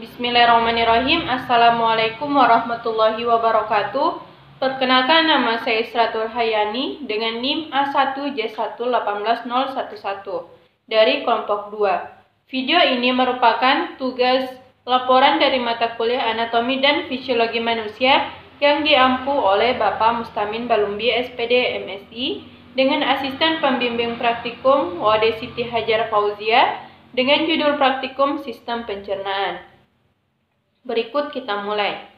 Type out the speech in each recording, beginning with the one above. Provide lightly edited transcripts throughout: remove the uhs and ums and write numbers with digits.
Bismillahirrahmanirrahim. Assalamualaikum warahmatullahi wabarakatuh. Perkenalkan, nama saya Isratul Hayani dengan NIM A1J1180111 dari kelompok 2. Video ini merupakan tugas laporan dari mata kuliah Anatomi dan Fisiologi Manusia yang diampu oleh Bapak Mustamin Balumbi, SPD, MSI, dengan asisten pembimbing praktikum Wade Siti Hajar Fauzia dengan judul praktikum Sistem Pencernaan. Berikut kita mulai.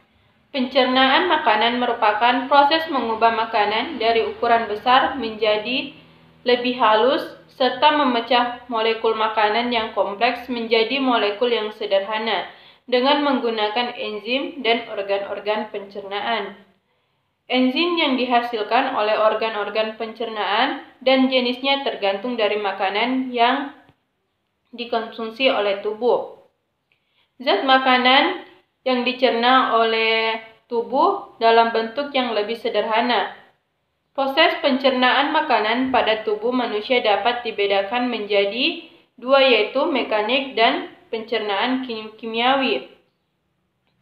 Pencernaan makanan merupakan proses mengubah makanan dari ukuran besar menjadi lebih halus serta memecah molekul makanan yang kompleks menjadi molekul yang sederhana dengan menggunakan enzim dan organ-organ pencernaan. Enzim yang dihasilkan oleh organ-organ pencernaan dan jenisnya tergantung dari makanan yang dikonsumsi oleh tubuh. Zat makanan yang dicerna oleh tubuh dalam bentuk yang lebih sederhana. Proses pencernaan makanan pada tubuh manusia dapat dibedakan menjadi dua, yaitu mekanik dan pencernaan kimiawi.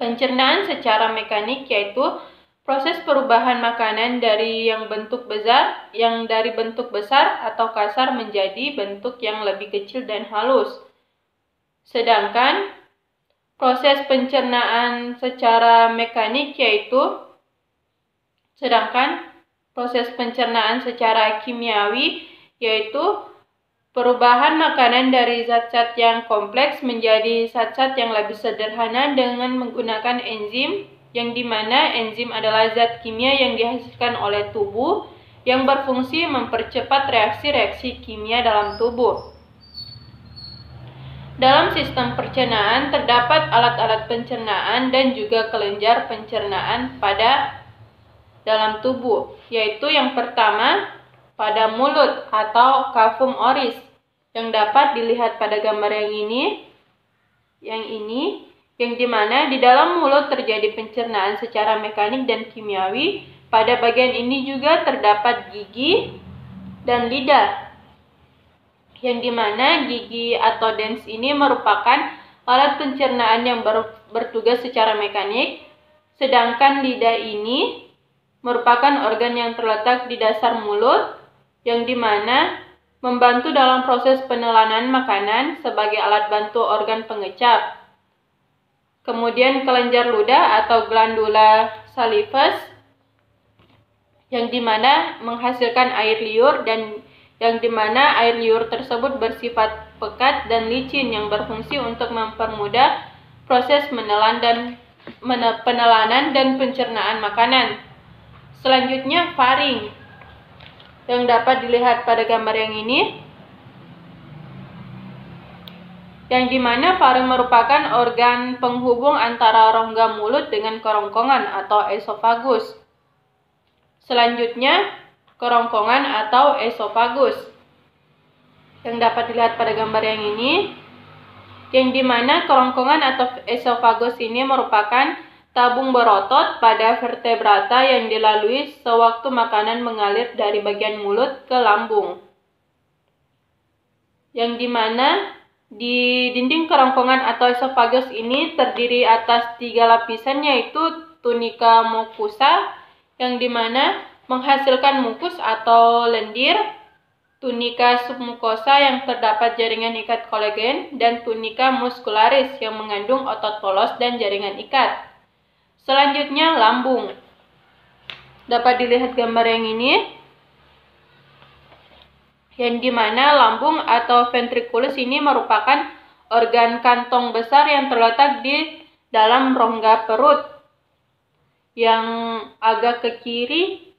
Pencernaan secara mekanik yaitu proses perubahan makanan dari bentuk besar atau kasar menjadi bentuk yang lebih kecil dan halus. Sedangkan proses pencernaan secara kimiawi yaitu perubahan makanan dari zat-zat yang kompleks menjadi zat-zat yang lebih sederhana dengan menggunakan enzim, yang dimana enzim adalah zat kimia yang dihasilkan oleh tubuh yang berfungsi mempercepat reaksi-reaksi kimia dalam tubuh. Dalam sistem pencernaan terdapat alat-alat pencernaan dan juga kelenjar pencernaan pada dalam tubuh, yaitu yang pertama pada mulut atau cavum oris yang dapat dilihat pada gambar yang dimana di dalam mulut terjadi pencernaan secara mekanik dan kimiawi. Pada bagian ini juga terdapat gigi dan lidah, yang dimana gigi atau dens ini merupakan alat pencernaan yang bertugas secara mekanik, sedangkan lidah ini merupakan organ yang terletak di dasar mulut, yang dimana membantu dalam proses penelanan makanan sebagai alat bantu organ pengecap. Kemudian kelenjar ludah atau glandula salivus, yang dimana menghasilkan air liur dan yang dimana air liur tersebut bersifat pekat dan licin yang berfungsi untuk mempermudah proses penelanan dan pencernaan makanan. Selanjutnya faring yang dapat dilihat pada gambar yang dimana faring merupakan organ penghubung antara rongga mulut dengan kerongkongan atau esofagus. Selanjutnya kerongkongan atau esofagus yang dapat dilihat pada gambar yang dimana kerongkongan atau esofagus ini merupakan tabung berotot pada vertebrata yang dilalui sewaktu makanan mengalir dari bagian mulut ke lambung, yang dimana di dinding kerongkongan atau esofagus ini terdiri atas 3 lapisan, yaitu tunica mucosa yang dimana menghasilkan mukus atau lendir, tunica submucosa yang terdapat jaringan ikat kolagen, dan tunica muscularis yang mengandung otot polos dan jaringan ikat. Selanjutnya lambung. Dapat dilihat gambar yang dimana lambung atau ventriculus ini merupakan organ kantong besar yang terletak di dalam rongga perut yang agak ke kiri,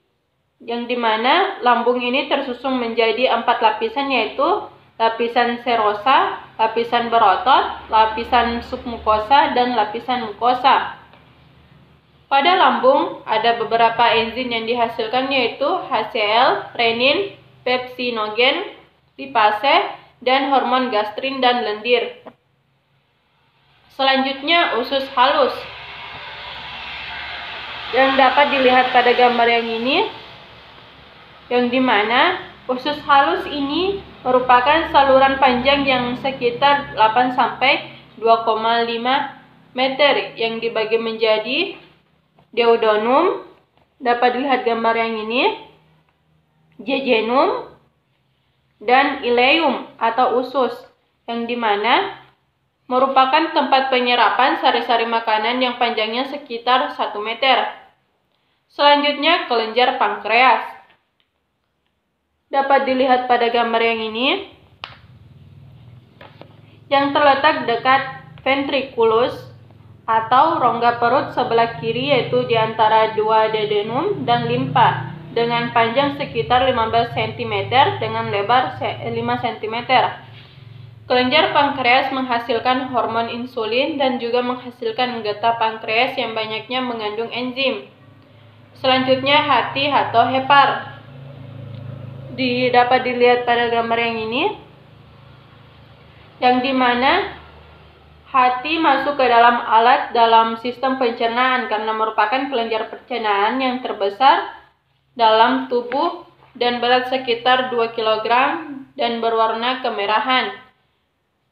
yang dimana lambung ini tersusun menjadi 4 lapisan, yaitu lapisan serosa, lapisan berotot, lapisan submukosa, dan lapisan mukosa. Pada lambung ada beberapa enzim yang dihasilkan, yaitu HCl, renin, pepsinogen, lipase, dan hormon gastrin dan lendir. Selanjutnya usus halus yang dapat dilihat pada gambar yang dimana usus halus ini merupakan saluran panjang yang sekitar 8 sampai 2,5 meter yang dibagi menjadi duodenum, dapat dilihat gambar yang ini, jejunum, dan ileum atau usus, yang dimana merupakan tempat penyerapan sari-sari makanan yang panjangnya sekitar 1 meter. Selanjutnya, kelenjar pankreas. Dapat dilihat pada gambar yang ini, yang terletak dekat ventriculus atau rongga perut sebelah kiri, yaitu di antara duodenum dan limpa, dengan panjang sekitar 15 cm dengan lebar 5 cm. Kelenjar pankreas menghasilkan hormon insulin dan juga menghasilkan getah pankreas yang banyaknya mengandung enzim. Selanjutnya, hati atau hepar. Dapat dilihat pada gambar yang ini, yang dimana hati masuk ke dalam alat dalam sistem pencernaan karena merupakan kelenjar pencernaan yang terbesar dalam tubuh dan berat sekitar 2 kg dan berwarna kemerahan.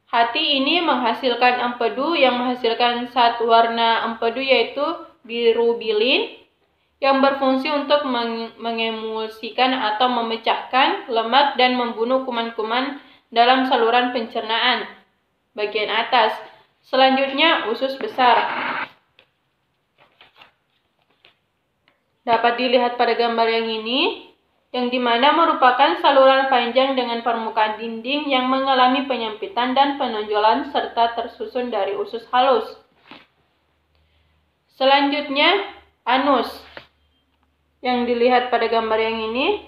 Hati ini menghasilkan empedu yang menghasilkan zat warna empedu, yaitu birubilin, yang berfungsi untuk mengemulsikan atau memecahkan lemak dan membunuh kuman-kuman dalam saluran pencernaan bagian atas. Selanjutnya, usus besar. Dapat dilihat pada gambar yang ini, yang dimana merupakan saluran panjang dengan permukaan dinding yang mengalami penyempitan dan penonjolan serta tersusun dari usus halus. Selanjutnya, anus, yang dilihat pada gambar yang ini,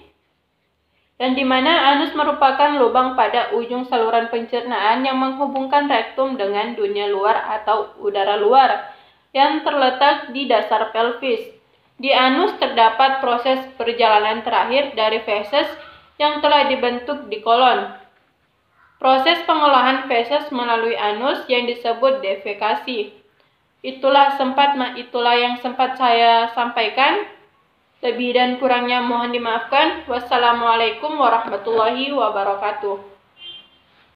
yang dimana anus merupakan lubang pada ujung saluran pencernaan yang menghubungkan rektum dengan dunia luar atau udara luar, yang terletak di dasar pelvis. Di anus terdapat proses perjalanan terakhir dari feses yang telah dibentuk di kolon. Proses pengolahan feses melalui anus yang disebut defekasi. Itulah yang sempat saya sampaikan. Lebih dan kurangnya mohon dimaafkan. Wassalamualaikum warahmatullahi wabarakatuh.